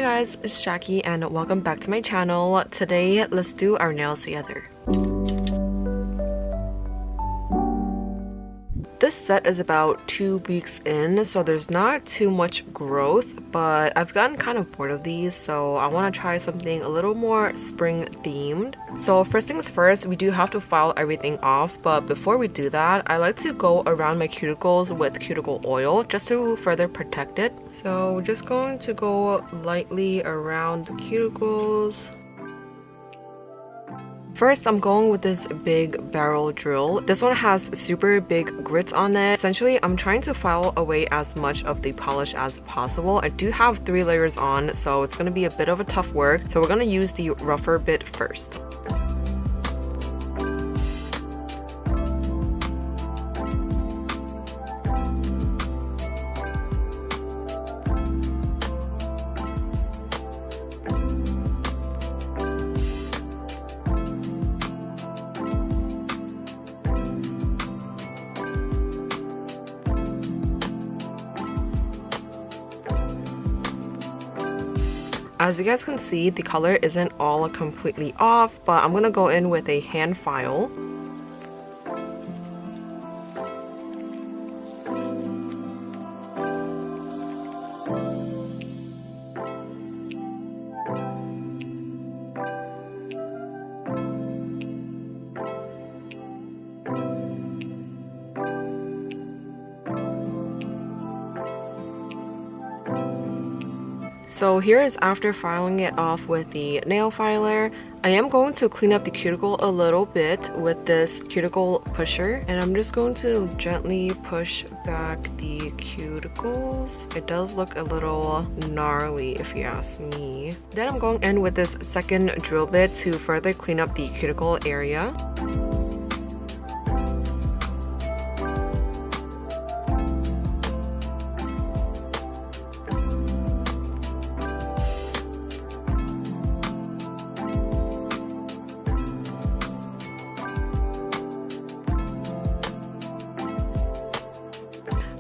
guys, it's Jackie and welcome back to my channel. Today, let's do our nails together. This set is about 2 weeks in, so there's not too much growth, but I've gotten kind of bored of these, so I want to try something a little more spring themed. So first things first, we do have to file everything off, but before we do that, I like to go around my cuticles with cuticle oil just to further protect it. So just going to go lightly around the cuticles. First, I'm going with this big barrel drill. This one has super big grits on it. Essentially, I'm trying to file away as much of the polish as possible. I do have 3 layers on, so it's going to be a bit of a tough work. So we're going to use the rougher bit first. As you guys can see, the color isn't all completely off, but I'm gonna go in with a hand file. So here is after filing it off with the nail filer. I am going to clean up the cuticle a little bit with this cuticle pusher, and I'm just going to gently push back the cuticles. It does look a little gnarly if you ask me. Then I'm going in with this second drill bit to further clean up the cuticle area.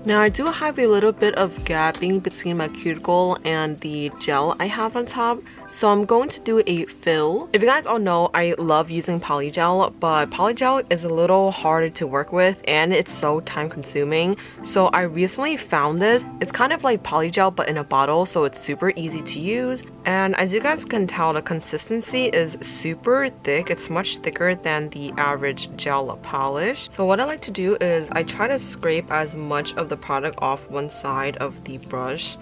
Now I do have a little bit of gapping between my cuticle and the gel I have on top, so I'm going to do a fill. If you guys all know, I love using polygel, but polygel is a little harder to work with and it's so time consuming. So I recently found this. It's kind of like polygel but in a bottle, so it's super easy to use. And as you guys can tell, the consistency is super thick. It's much thicker than the average gel polish. So what I like to do is I try to scrape as much of the product off one side of the brush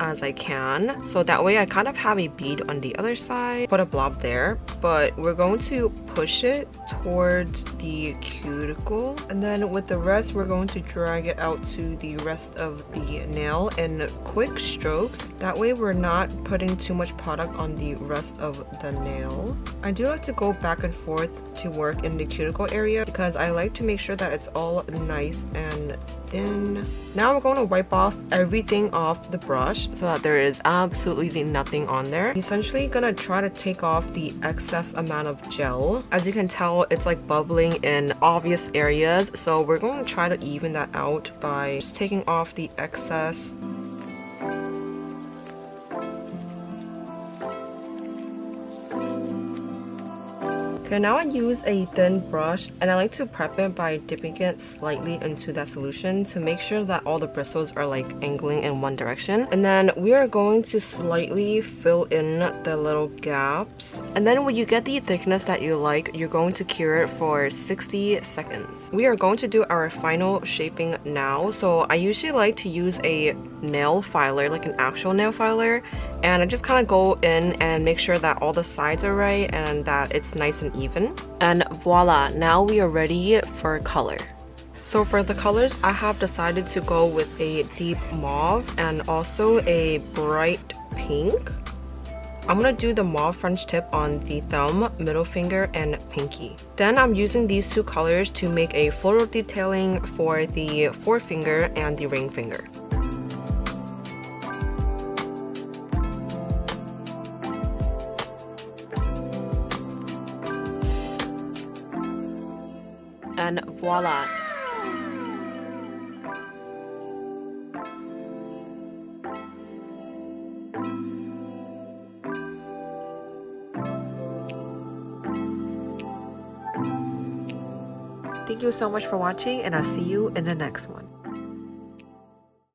as I can, so that way I kind of have a bead on the other side, put a blob there, but we're going to push it towards the cuticle, and then with the rest we're going to drag it out to the rest of the nail in quick strokes. That way we're not putting too much product on the rest of the nail. I do like to go back and forth to work in the cuticle area because I like to make sure that it's all nice and thin. Now we're going to wipe off everything off the brush so that there is absolutely nothing on there. Essentially gonna try to take off the excess amount of gel. As you can tell, it's like bubbling in obvious areas, so we're going to try to even that out by just taking off the excess. Okay, now I use a thin brush and I like to prep it by dipping it slightly into that solution to make sure that all the bristles are like angling in one direction. And then we are going to slightly fill in the little gaps. And then when you get the thickness that you like, you're going to cure it for 60 seconds. We are going to do our final shaping now. So I usually like to use a nail filer, like an actual nail filer, and I just kind of go in and make sure that all the sides are right and that it's nice and even. And voila, now we are ready for color. So for the colors, I have decided to go with a deep mauve and also a bright pink. I'm gonna do the mauve French tip on the thumb, middle finger, and pinky. Then I'm using these 2 colors to make a floral detailing for the forefinger and the ring finger. And voila! Thank you so much for watching, and I'll see you in the next one.